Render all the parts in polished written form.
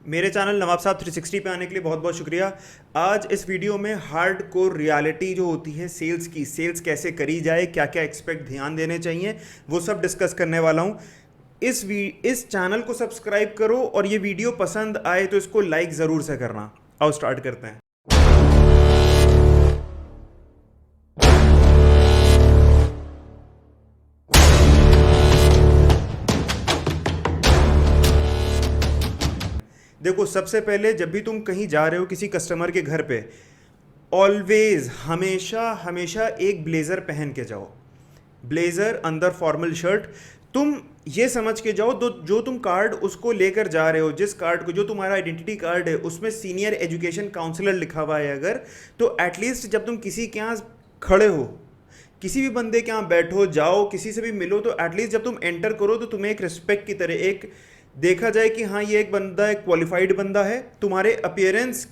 मेरे चैनल नवाब साहब 360 पे आने के लिए बहुत बहुत शुक्रिया। आज इस वीडियो में हार्ड कोर रियलिटी जो होती है सेल्स की, सेल्स कैसे करी जाए, क्या क्या एक्सपेक्ट ध्यान देने चाहिए, वो सब डिस्कस करने वाला हूँ। इस चैनल को सब्सक्राइब करो और ये वीडियो पसंद आए तो इसको लाइक ज़रूर से करना। आओ स्टार्ट करते हैं। देखो, सबसे पहले जब भी तुम कहीं जा रहे हो किसी कस्टमर के घर पे, ऑलवेज हमेशा हमेशा एक ब्लेज़र पहन के जाओ। ब्लेज़र अंदर फॉर्मल शर्ट। तुम ये समझ के जाओ जो तुम कार्ड उसको लेकर जा रहे हो, जिस कार्ड को, जो तुम्हारा आइडेंटिटी कार्ड है उसमें सीनियर एजुकेशन काउंसलर लिखा हुआ है अगर, तो एटलीस्ट जब तुम किसी के यहाँ खड़े हो, किसी भी बंदे के यहाँ बैठो, जाओ, किसी से भी मिलो, तो एटलीस्ट जब तुम एंटर करो तो तुम्हें एक रिस्पेक्ट की तरह एक देखा जाए कि हाँ ये एक बंदा एक क्वालिफाइड बंदा है। तुम्हारे अपीयरेंस,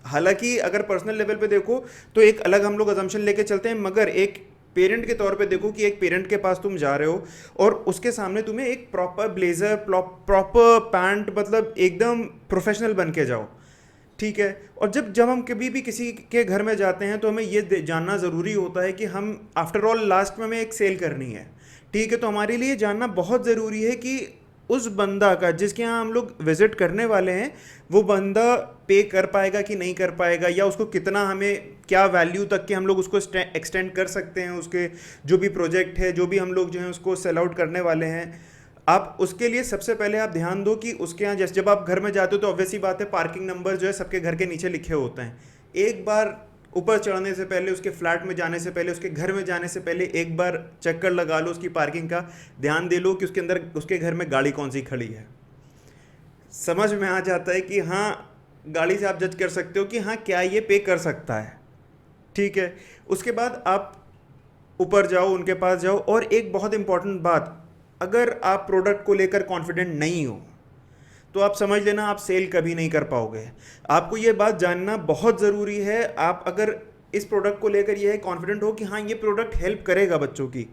हालांकि अगर पर्सनल लेवल पे देखो तो एक अलग हम लोग अजम्पशन लेके चलते हैं, मगर एक पेरेंट के तौर पे देखो कि एक पेरेंट के पास तुम जा रहे हो और उसके सामने तुम्हें एक प्रॉपर ब्लेजर, प्रॉपर पैंट, मतलब एकदम प्रोफेशनल बन के जाओ, ठीक है। और जब जब हम कभी भी किसी के घर में जाते हैं तो हमें ये जानना ज़रूरी होता है कि हम आफ्टर ऑल लास्ट में हमें एक सेल करनी है, ठीक है। तो हमारे लिए जानना बहुत ज़रूरी है कि उस बंदा का जिसके यहाँ हम लोग विज़िट करने वाले हैं, वो बंदा पे कर पाएगा कि नहीं कर पाएगा, या उसको कितना, हमें क्या वैल्यू तक के हम लोग उसको एक्सटेंड कर सकते हैं, उसके जो भी प्रोजेक्ट है, जो भी हम लोग जो है उसको सेल आउट करने वाले हैं। आप उसके लिए सबसे पहले आप ध्यान दो कि उसके यहाँ, जैसे जब आप घर में जाते हो तो ऑब्वियसली बात है पार्किंग नंबर जो है सबके घर के नीचे लिखे होते हैं। एक बार ऊपर चढ़ने से पहले, उसके फ्लैट में जाने से पहले, उसके घर में जाने से पहले एक बार चक्कर लगा लो उसकी पार्किंग का, ध्यान दे लो कि उसके अंदर, उसके घर में गाड़ी कौन सी खड़ी है। समझ में आ जाता है कि हाँ, गाड़ी से आप जज कर सकते हो कि हाँ क्या ये पे कर सकता है, ठीक है। उसके बाद आप ऊपर जाओ, उनके पास जाओ। और एक बहुत इंपॉर्टेंट बात, अगर आप प्रोडक्ट को लेकर कॉन्फिडेंट नहीं हो तो आप समझ लेना आप सेल कभी नहीं कर पाओगे। आपको ये बात जानना बहुत ज़रूरी है। आप अगर इस प्रोडक्ट को लेकर ये है कॉन्फिडेंट हो कि हाँ ये प्रोडक्ट हेल्प करेगा बच्चों की,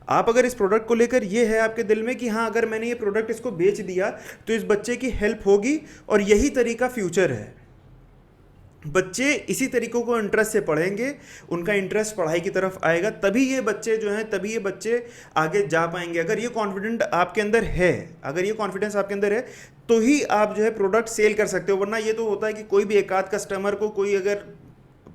आप अगर इस प्रोडक्ट को लेकर ये है आपके दिल में कि हाँ अगर मैंने ये प्रोडक्ट इसको बेच दिया तो इस बच्चे की हेल्प होगी और यही तरीका फ्यूचर है। बच्चे इसी तरीकों को इंटरेस्ट से पढ़ेंगे, उनका इंटरेस्ट पढ़ाई की तरफ आएगा, तभी ये बच्चे जो हैं, तभी ये बच्चे आगे जा पाएंगे। अगर ये कॉन्फिडेंट आपके अंदर है, अगर ये कॉन्फिडेंस आपके अंदर है, तो ही आप जो है प्रोडक्ट सेल कर सकते हो। वरना ये तो होता है कि कोई भी एकाध कस्टमर को, कोई अगर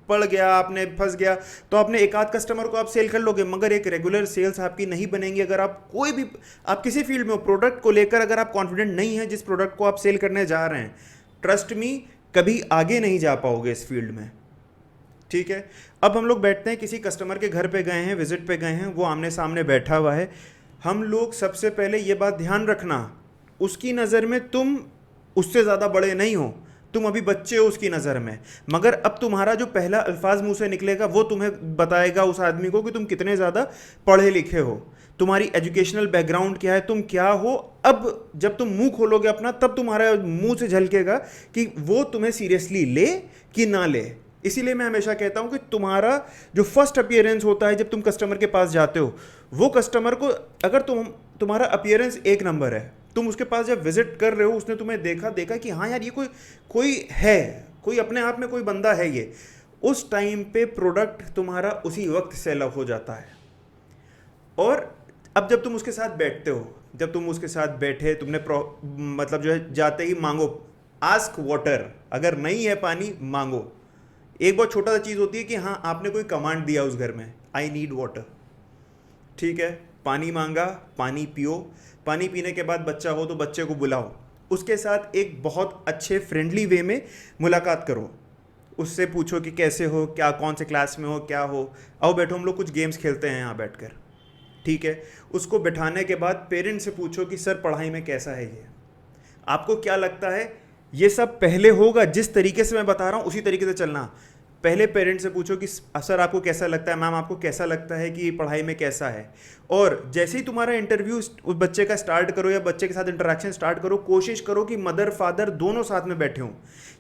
पड़ गया, आपने फंस गया, तो आपने एकाध कस्टमर को आप सेल कर लोगे, मगर एक रेगुलर सेल्स आपकी नहीं बनेंगी। अगर आप कोई भी, आप किसी फील्ड में हो, प्रोडक्ट को लेकर अगर आप कॉन्फिडेंट नहीं है जिस प्रोडक्ट को आप सेल करने जा रहे हैं, ट्रस्ट मी, कभी आगे नहीं जा पाओगे इस फील्ड में, ठीक है। अब हम लोग बैठते हैं, किसी कस्टमर के घर पे गए हैं, विजिट पे गए हैं, वो आमने सामने बैठा हुआ है। हम लोग सबसे पहले ये बात ध्यान रखना, उसकी नज़र में तुम उससे ज़्यादा बड़े नहीं हो, तुम अभी बच्चे हो उसकी नज़र में। मगर अब तुम्हारा जो पहला अल्फाज मुंह से निकलेगा वो तुम्हें बताएगा उस आदमी को कि तुम कितने ज़्यादा पढ़े लिखे हो, तुम्हारी एजुकेशनल बैकग्राउंड क्या है, तुम क्या हो। अब जब तुम मुंह खोलोगे अपना, तब तुम्हारा मुंह से झलकेगा कि वो तुम्हें सीरियसली ले कि ना ले। इसीलिए मैं हमेशा कहता हूं कि तुम्हारा जो फर्स्ट अपीयरेंस होता है जब तुम कस्टमर के पास जाते हो, वो कस्टमर को, अगर तुम्हारा अपीयरेंस एक नंबर है, तुम उसके पास जब विजिट कर रहे हो, उसने तुम्हें देखा कि हाँ यार ये कोई है, कोई अपने आप में कोई बंदा है ये, उस टाइम पे प्रोडक्ट तुम्हारा उसी वक्त सेल हो जाता है। और अब जब तुम उसके साथ बैठते हो, जब तुम उसके साथ बैठे, तुमने मतलब जो है जाते ही मांगो, आस्क वाटर, अगर नहीं है पानी मांगो। एक बहुत छोटा सा चीज़ होती है कि हाँ आपने कोई कमांड दिया उस घर में, आई नीड वाटर, ठीक है, पानी मांगा, पानी पियो। पानी पीने के बाद बच्चा हो तो बच्चे को बुलाओ, उसके साथ एक बहुत अच्छे फ्रेंडली वे में मुलाकात करो, उससे पूछो कि कैसे हो, क्या, कौन से क्लास में हो, क्या हो, आओ बैठो हम लोग कुछ गेम्स खेलते हैं यहाँ बैठकर, ठीक है। उसको बिठाने के बाद पेरेंट से पूछो कि सर पढ़ाई में कैसा है ये, आपको क्या लगता है। ये सब पहले होगा, जिस तरीके से मैं बता रहा हूँ उसी तरीके से चलना। पहले पेरेंट से पूछो कि सर आपको कैसा लगता है, मैम आपको कैसा लगता है कि पढ़ाई में कैसा है। और जैसे ही तुम्हारा इंटरव्यू उस बच्चे का स्टार्ट करो या बच्चे के साथ इंटरेक्शन स्टार्ट करो, कोशिश करो कि मदर फादर दोनों साथ में बैठे हों,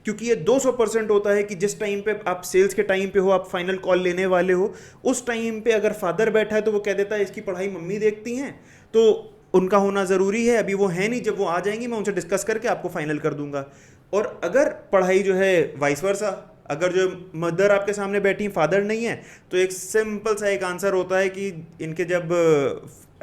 क्योंकि ये 200% होता है कि जिस टाइम पे आप सेल्स के टाइम पे हो, आप फाइनल कॉल लेने वाले हो, उस टाइम पे अगर फादर बैठा है तो वो कह देता है इसकी पढ़ाई मम्मी देखती हैं, तो उनका होना ज़रूरी है। अभी वो है नहीं, जब वो आ जाएंगी मैं उनसे डिस्कस करके आपको फाइनल कर दूंगा। और अगर पढ़ाई जो है वाइस वर्सा, अगर जो मदर आपके सामने बैठी फादर नहीं है, तो एक सिंपल सा एक आंसर होता है कि इनके जब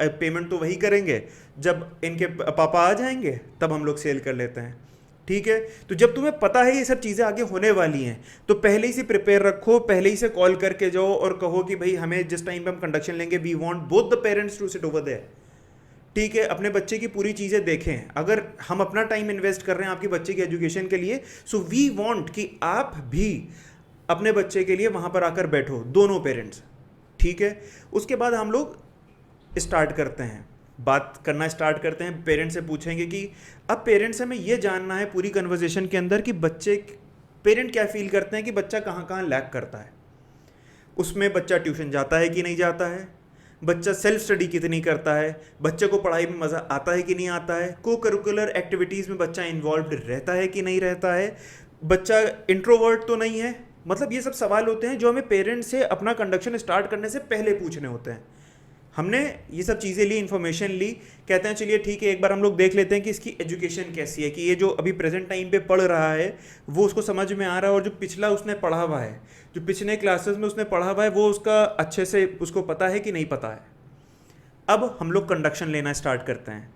पेमेंट तो वही करेंगे जब इनके पापा आ जाएंगे, तब हम लोग सेल कर लेते हैं। ठीक है, तो जब तुम्हें पता है ये सब चीज़ें आगे होने वाली हैं, तो पहले ही से प्रिपेयर रखो, पहले ही से कॉल करके जाओ और कहो कि भाई हमें जिस टाइम पे हम कंडक्शन लेंगे, we want both the parents to sit over there. ठीक है, अपने बच्चे की पूरी चीज़ें देखें। अगर हम अपना टाइम इन्वेस्ट कर रहे हैं आपके बच्चे की एजुकेशन के लिए, सो वी वांट कि आप भी अपने बच्चे के लिए वहाँ पर आकर बैठो, दोनों पेरेंट्स। ठीक है, उसके बाद हम लोग स्टार्ट करते हैं, बात करना स्टार्ट करते हैं। पेरेंट्स से पूछेंगे कि अब पेरेंट्स हमें ये जानना है पूरी कन्वर्सेशन के अंदर कि बच्चे, पेरेंट क्या फील करते हैं कि बच्चा कहाँ कहाँ लैक करता है। उसमें बच्चा ट्यूशन जाता है कि नहीं जाता है, बच्चा सेल्फ स्टडी कितनी करता है, बच्चे को पढ़ाई में मज़ा आता है कि नहीं आता है, को करिकुलर एक्टिविटीज़ में बच्चा इन्वॉल्व रहता है कि नहीं रहता है, बच्चा इंट्रोवर्ट तो नहीं है। मतलब ये सब सवाल होते हैं जो हमें पेरेंट्स से अपना कंडक्शन स्टार्ट करने से पहले पूछने होते हैं। हमने ये सब चीज़ें ली, इन्फॉर्मेशन ली, कहते हैं चलिए ठीक है एक बार हम लोग देख लेते हैं कि इसकी एजुकेशन कैसी है, कि ये जो अभी प्रेजेंट टाइम पे पढ़ रहा है वो उसको समझ में आ रहा है, और जो पिछला उसने पढ़ा हुआ है, जो पिछले क्लासेस में उसने पढ़ा हुआ है, वो उसका अच्छे से उसको पता है कि नहीं पता है। अब हम लोग कंडक्शन लेना स्टार्ट करते हैं।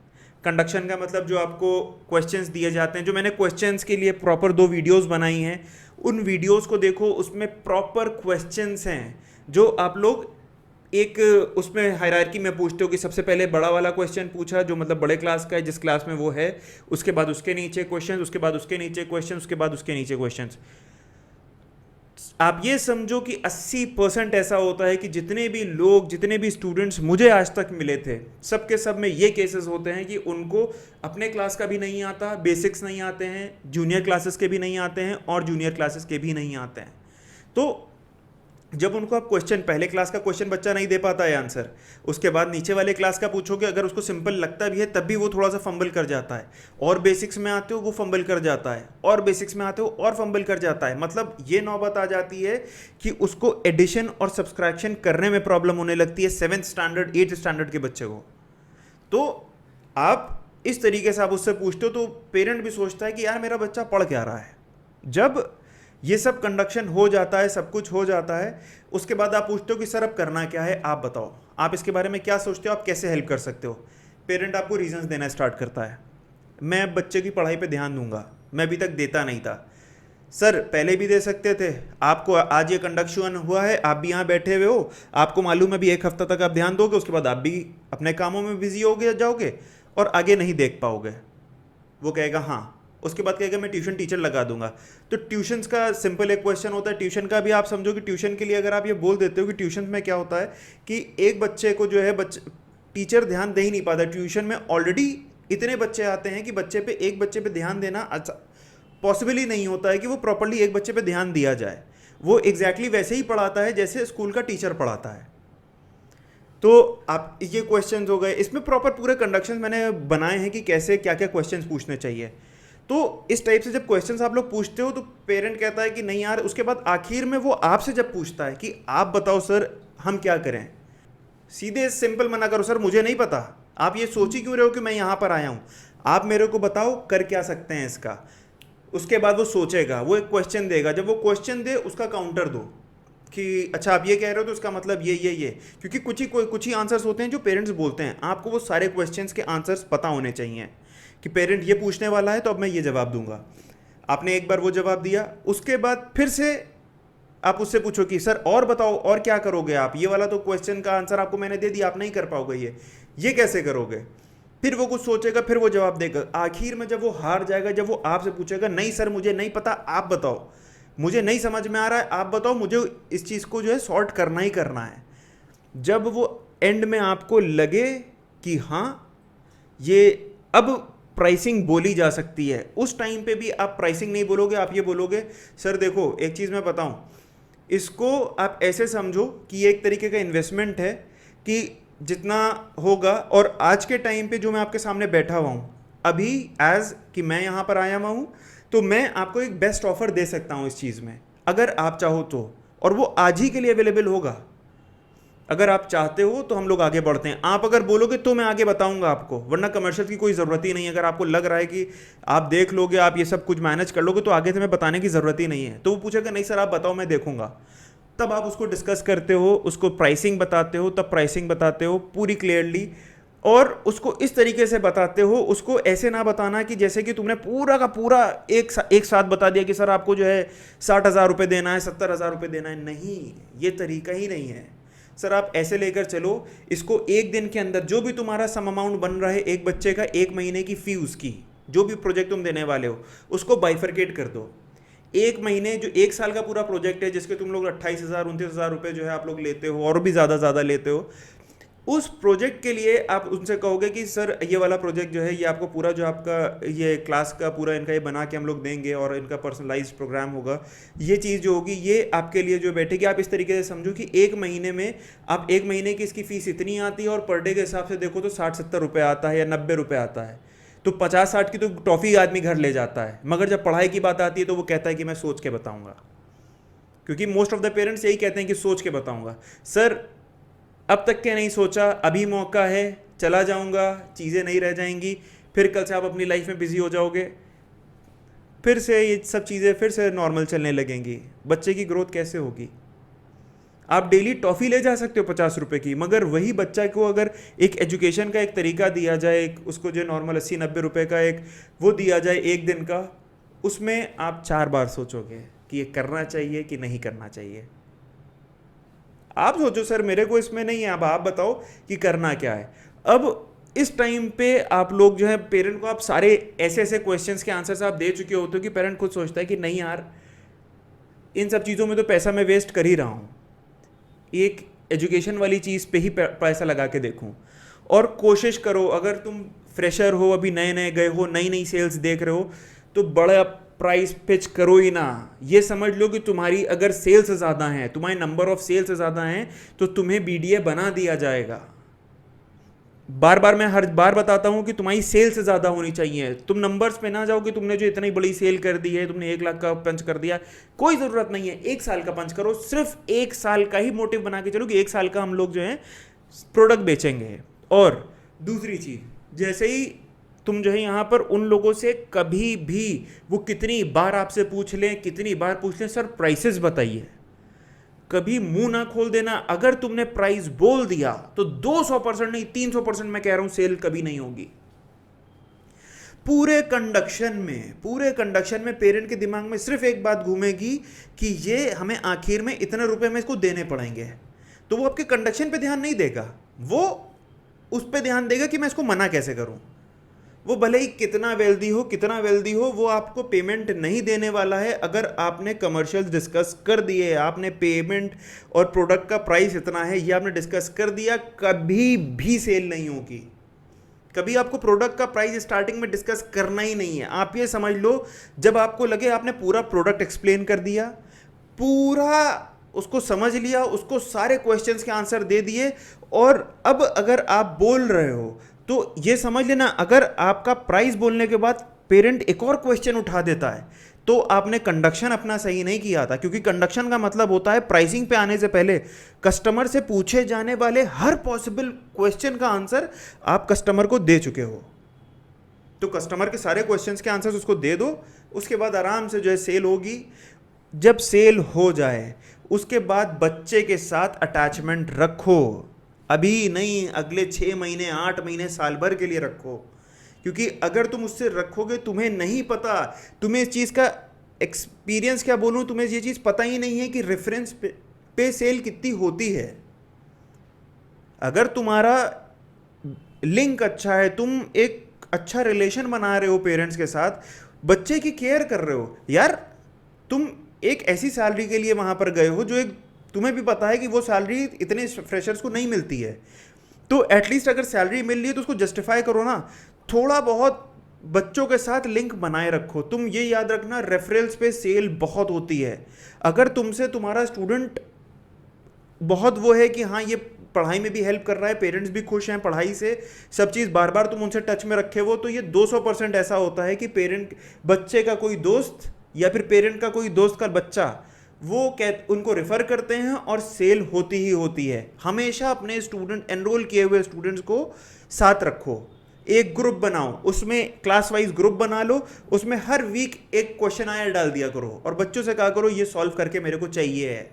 कंडक्शन का मतलब जो आपको क्वेश्चंस दिए जाते हैं, जो मैंने क्वेश्चंस के लिए प्रॉपर 2 वीडियोस बनाई हैं, उन वीडियोस को देखो, उसमें प्रॉपर क्वेश्चंस हैं जो आप लोग एक उसमें हायरार्की में पूछते हो कि सबसे पहले बड़ा वाला क्वेश्चन पूछा जो मतलब बड़े क्लास का है, जिस क्लास में वो है, उसके बाद उसके नीचे क्वेश्चन, उसके बाद उसके नीचे क्वेश्चन, उसके बाद उसके नीचे क्वेश्चन। आप ये समझो कि 80% ऐसा होता है कि जितने भी लोग, जितने भी स्टूडेंट्स मुझे आज तक मिले थे, सबके सब में ये केसेस होते हैं कि उनको अपने क्लास का भी नहीं आता, बेसिक्स नहीं आते हैं, जूनियर क्लासेस के भी नहीं आते हैं, और जूनियर क्लासेस के भी नहीं आते हैं। तो जब उनको आप क्वेश्चन, पहले क्लास का क्वेश्चन बच्चा नहीं दे पाता है आंसर, उसके बाद नीचे वाले क्लास का पूछोगे, अगर उसको सिंपल लगता भी है तब भी वो थोड़ा सा फंबल कर जाता है, और बेसिक्स में आते हो वो फंबल कर जाता है, और बेसिक्स में आते हो और फंबल कर जाता है। मतलब ये नौबत आ जाती है कि उसको एडिशन और सब्सट्रैक्शन करने में प्रॉब्लम होने लगती है 7th स्टैंडर्ड 8th स्टैंडर्ड के बच्चे को। तो आप इस तरीके से आप उससे पूछते हो तो पेरेंट भी सोचता है कि यार मेरा बच्चा पढ़ क्या रहा है। जब ये सब कंडक्शन हो जाता है, सब कुछ हो जाता है, उसके बाद आप पूछते हो कि सर अब करना क्या है, आप बताओ, आप इसके बारे में क्या सोचते हो, आप कैसे हेल्प कर सकते हो। पेरेंट आपको रीजंस देना स्टार्ट करता है, मैं बच्चे की पढ़ाई पे ध्यान दूंगा, मैं अभी तक देता नहीं था। सर पहले भी दे सकते थे, आपको आज ये कंडक्शन हुआ है, आप भी यहाँ बैठे हुए हो, आपको मालूम है अभी 1 हफ्ता तक आप ध्यान दोगे, उसके बाद आप भी अपने कामों में बिजी हो जाओगे और आगे नहीं देख पाओगे। वो कहेगा हाँ, उसके बाद कहेगा मैं ट्यूशन टीचर लगा दूंगा। तो ट्यूशन्स का सिंपल एक क्वेश्चन होता है, ट्यूशन का भी आप समझो कि ट्यूशन के लिए अगर आप ये बोल देते हो कि ट्यूशन में क्या होता है कि एक बच्चे को जो है टीचर ध्यान दे ही नहीं पाता। ट्यूशन में ऑलरेडी इतने बच्चे आते हैं कि बच्चे पे, एक बच्चे पे ध्यान देना पॉसिबल ही नहीं होता है कि वो प्रॉपरली एक बच्चे पे ध्यान दिया जाए। वो एग्जैक्टली वैसे ही पढ़ाता है जैसे स्कूल का टीचर पढ़ाता है। तो आप ये क्वेश्चंस हो गए, इसमें प्रॉपर पूरे कंडक्शन मैंने बनाए हैं कि कैसे क्या क्या क्वेश्चंस पूछने चाहिए। तो इस टाइप से जब क्वेश्चंस आप लोग पूछते हो तो पेरेंट कहता है कि नहीं यार, उसके बाद आखिर में वो आपसे जब पूछता है कि आप बताओ सर हम क्या करें, सीधे सिंपल मना करो, सर मुझे नहीं पता, आप ये सोच ही क्यों रहे हो कि मैं यहाँ पर आया हूँ, आप मेरे को बताओ कर क्या सकते हैं इसका। उसके बाद वो सोचेगा, वो एक क्वेश्चन देगा, जब वो क्वेश्चन दे उसका काउंटर दो कि अच्छा आप ये कह रहे हो तो इसका मतलब ये, क्योंकि कुछ ही आंसर्स होते हैं जो पेरेंट्स बोलते हैं, आपको वो सारे क्वेश्चंस के आंसर्स पता होने चाहिए कि पेरेंट ये पूछने वाला है तो अब मैं ये जवाब दूंगा। आपने एक बार वो जवाब दिया, उसके बाद फिर से आप उससे पूछो कि सर और बताओ और क्या करोगे आप, ये वाला तो क्वेश्चन का आंसर आपको मैंने दे दिया, आप नहीं कर पाओगे, ये कैसे करोगे। फिर वो कुछ सोचेगा, फिर वो जवाब देगा। आखिर में जब वो हार जाएगा, जब वो आपसे पूछेगा नहीं सर मुझे नहीं पता, आप बताओ, मुझे नहीं समझ में आ रहा है, आप बताओ, मुझे इस चीज़ को जो है सॉर्ट करना ही करना है। जब वो एंड में आपको लगे कि हाँ ये अब प्राइसिंग बोली जा सकती है, उस टाइम पे भी आप प्राइसिंग नहीं बोलोगे, आप ये बोलोगे सर देखो एक चीज़ मैं बताऊं, इसको आप ऐसे समझो कि ये एक तरीके का इन्वेस्टमेंट है कि जितना होगा, और आज के टाइम पे जो मैं आपके सामने बैठा हुआ हूँ अभी, एज कि मैं यहाँ पर आया हुआ हूँ, तो मैं आपको एक बेस्ट ऑफर दे सकता हूँ इस चीज़ में, अगर आप चाहो तो, और वो आज ही के लिए अवेलेबल होगा। अगर आप चाहते हो तो हम लोग आगे बढ़ते हैं, आप अगर बोलोगे तो मैं आगे बताऊंगा आपको, वरना कमर्शियल की कोई ज़रूरत ही नहीं है। अगर आपको लग रहा है कि आप देख लोगे, आप ये सब कुछ मैनेज कर लोगे, तो आगे से मैं बताने की ज़रूरत ही नहीं है। तो वो पूछेगा नहीं सर आप बताओ मैं देखूंगा, तब आप उसको डिस्कस करते हो, उसको प्राइसिंग बताते हो, तब प्राइसिंग बताते हो पूरी क्लियरली, और उसको इस तरीके से बताते हो। उसको ऐसे ना बताना कि जैसे कि तुमने पूरा का पूरा एक साथ बता दिया कि सर आपको जो है 60,000 रुपये देना है, 70,000 रुपये देना है। नहीं, ये तरीका ही नहीं है सर। आप ऐसे लेकर चलो इसको, एक दिन के अंदर जो भी तुम्हारा सम अमाउंट बन रहा है एक बच्चे का, एक महीने की फी उसकी, जो भी प्रोजेक्ट तुम देने वाले हो उसको बाइफरकेट कर दो। एक महीने, जो एक साल का पूरा प्रोजेक्ट है जिसके तुम लोग 28,000 29,000 रुपये जो है आप लोग लेते हो, और भी ज़्यादा लेते हो, उस प्रोजेक्ट के लिए आप उनसे कहोगे कि सर ये वाला प्रोजेक्ट जो है ये आपको पूरा जो आपका ये क्लास का पूरा इनका ये बना के हम लोग देंगे, और इनका पर्सनलाइज्ड प्रोग्राम होगा। ये चीज़ जो होगी ये आपके लिए जो बैठेगी, आप इस तरीके से समझो कि एक महीने में आप एक महीने की इसकी फ़ीस इतनी आती है, और पर डे के हिसाब से देखो तो 60-70 रुपये आता है या 90 रुपये आता है। तो 50-60 की तो टॉफ़ी आदमी घर ले जाता है, मगर जब पढ़ाई की बात आती है तो वो कहता है कि मैं सोच के बताऊँगा, क्योंकि मोस्ट ऑफ द पेरेंट्स यही कहते हैं कि सोच के बताऊँगा। सर अब तक के नहीं सोचा, अभी मौका है, चला जाऊंगा, चीज़ें नहीं रह जाएंगी, फिर कल से आप अपनी लाइफ में बिजी हो जाओगे, फिर से ये सब चीज़ें फिर से नॉर्मल चलने लगेंगी। बच्चे की ग्रोथ कैसे होगी? आप डेली टॉफ़ी ले जा सकते हो 50 रुपये की, मगर वही बच्चा को अगर एक एजुकेशन का एक तरीका दिया जाए, उसको जो नॉर्मल 80-90 रुपये का एक वो दिया जाए एक दिन का, उसमें आप 4 बार सोचोगे कि ये करना चाहिए कि नहीं करना चाहिए। आप सोचो सर मेरे को इसमें नहीं है, अब आप बताओ कि करना क्या है। अब इस टाइम पे आप लोग जो है पेरेंट को आप सारे ऐसे ऐसे क्वेश्चंस के आंसर्स आप दे चुके होते हो कि पेरेंट खुद सोचता है कि नहीं यार इन सब चीज़ों में तो पैसा मैं वेस्ट कर ही रहा हूँ, एक एजुकेशन वाली चीज़ पे ही पैसा लगा के देखूँ। और कोशिश करो, अगर तुम फ्रेशर हो, अभी नए नए गए हो, नई नई सेल्स देख रहे हो, तो बड़ा प्राइस पिच करो ही ना। ये समझ लो कि तुम्हारी अगर सेल्स ज़्यादा हैं, तुम्हारे नंबर ऑफ सेल्स ज़्यादा हैं, तो तुम्हें बीडीए बना दिया जाएगा। बार बार मैं हर बार बताता हूँ कि तुम्हारी सेल्स ज़्यादा होनी चाहिए। तुम नंबर्स पे ना जाओ कि तुमने जो इतनी बड़ी सेल कर दी है, तुमने 1 लाख का पंच कर दिया, कोई ज़रूरत नहीं है। 1 साल का पंच करो, सिर्फ 1 साल का ही मोटिव बना के चलो कि 1 साल का हम लोग जो है प्रोडक्ट बेचेंगे। और दूसरी चीज़, जैसे ही तुम जो है यहाँ पर उन लोगों से कभी भी वो कितनी बार आपसे पूछ लें, कितनी बार पूछ लें सर प्राइसेस बताइए, कभी मुंह ना खोल देना। अगर तुमने प्राइस बोल दिया तो 200% नहीं 300% मैं कह रहा हूं सेल कभी नहीं होगी। पूरे कंडक्शन में पेरेंट के दिमाग में सिर्फ एक बात घूमेगी कि ये हमें आखिर में इतने रुपए में इसको देने पड़ेंगे। तो वो आपके कंडक्शन पे ध्यान नहीं देगा, वो उस पे ध्यान देगा कि मैं इसको मना कैसे करूं। वो भले ही कितना वेल्दी हो, वो आपको पेमेंट नहीं देने वाला है। अगर आपने कमर्शियल डिस्कस कर दिए, आपने पेमेंट और प्रोडक्ट का प्राइस इतना है ये आपने डिस्कस कर दिया, कभी भी सेल नहीं होगी। कभी आपको प्रोडक्ट का प्राइस स्टार्टिंग में डिस्कस करना ही नहीं है। आप ये समझ लो, जब आपको लगे आपने पूरा प्रोडक्ट एक्सप्लेन कर दिया, पूरा उसको समझ लिया, उसको सारे क्वेश्चंस के आंसर दे दिए, और अब अगर आप बोल रहे हो तो ये समझ लेना, अगर आपका प्राइस बोलने के बाद पेरेंट एक और क्वेश्चन उठा देता है तो आपने कंडक्शन अपना सही नहीं किया था। क्योंकि कंडक्शन का मतलब होता है प्राइसिंग पे आने से पहले कस्टमर से पूछे जाने वाले हर पॉसिबल क्वेश्चन का आंसर आप कस्टमर को दे चुके हो। तो कस्टमर के सारे क्वेश्चंस के आंसर्स उसको दे दो, उसके बाद आराम से जो है सेल होगी। जब सेल हो जाए उसके बाद बच्चे के साथ अटैचमेंट रखो, अभी नहीं, अगले 6 महीने 8 महीने साल भर के लिए रखो। क्योंकि अगर तुम उससे रखोगे, तुम्हें नहीं पता, तुम्हें इस चीज़ का एक्सपीरियंस क्या बोलूँ, तुम्हें ये चीज़ पता ही नहीं है कि रेफरेंस पे सेल कितनी होती है। अगर तुम्हारा लिंक अच्छा है, तुम एक अच्छा रिलेशन बना रहे हो पेरेंट्स के साथ, बच्चे की केयर कर रहे हो, यार तुम एक ऐसी सैलरी के लिए वहाँ पर गए हो जो एक तुम्हें भी पता है कि वो सैलरी इतने फ्रेशर्स को नहीं मिलती है, तो एटलीस्ट अगर सैलरी मिल रही है तो उसको जस्टिफाई करो ना। थोड़ा बहुत बच्चों के साथ लिंक बनाए रखो। तुम ये याद रखना, रेफरल्स पे सेल बहुत होती है। अगर तुमसे तुम्हारा स्टूडेंट बहुत वो है कि हाँ ये पढ़ाई में भी हेल्प कर रहा है, पेरेंट्स भी खुश हैं पढ़ाई से, सब चीज़ बार बार तुम उनसे टच में रखे हो, तो ये 200% ऐसा होता है कि पेरेंट बच्चे का कोई दोस्त या फिर पेरेंट का कोई दोस्त का बच्चा वो उनको रेफर करते हैं और सेल होती ही होती है। हमेशा अपने स्टूडेंट, एनरोल किए हुए स्टूडेंट्स को साथ रखो, एक ग्रुप बनाओ, उसमें क्लास वाइज ग्रुप बना लो, उसमें हर वीक एक क्वेश्चन आयर डाल दिया करो और बच्चों से कहा करो ये सॉल्व करके मेरे को चाहिए है।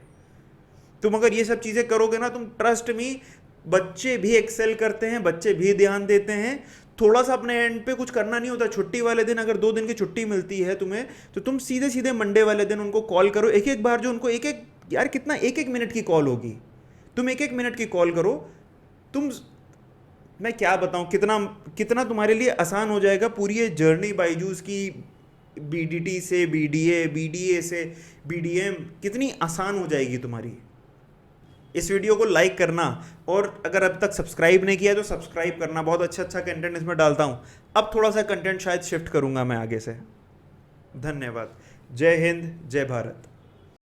तुम अगर ये सब चीज़ें करोगे ना, तुम ट्रस्ट मी, बच्चे भी एक्सेल करते हैं, बच्चे भी ध्यान देते हैं। थोड़ा सा अपने एंड पे कुछ करना नहीं होता। छुट्टी वाले दिन अगर 2 दिन की छुट्टी मिलती है तुम्हें, तो तुम सीधे सीधे मंडे वाले दिन उनको कॉल करो, एक एक बार, जो उनको एक एक, यार कितना 1-1 मिनट की कॉल होगी, तुम 1-1 मिनट की कॉल करो। तुम, मैं क्या बताऊं, कितना कितना तुम्हारे लिए आसान हो जाएगा पूरी ये जर्नी बायजूस की, बीडीटी से बीडीए, बीडीए से बीडीएम, कितनी आसान हो जाएगी तुम्हारी। इस वीडियो को लाइक करना, और अगर अब तक सब्सक्राइब नहीं किया तो सब्सक्राइब करना। बहुत अच्छा अच्छा कंटेंट इसमें डालता हूँ। अब थोड़ा सा कंटेंट शायद शिफ्ट करूँगा मैं आगे से। धन्यवाद। जय हिंद, जय भारत।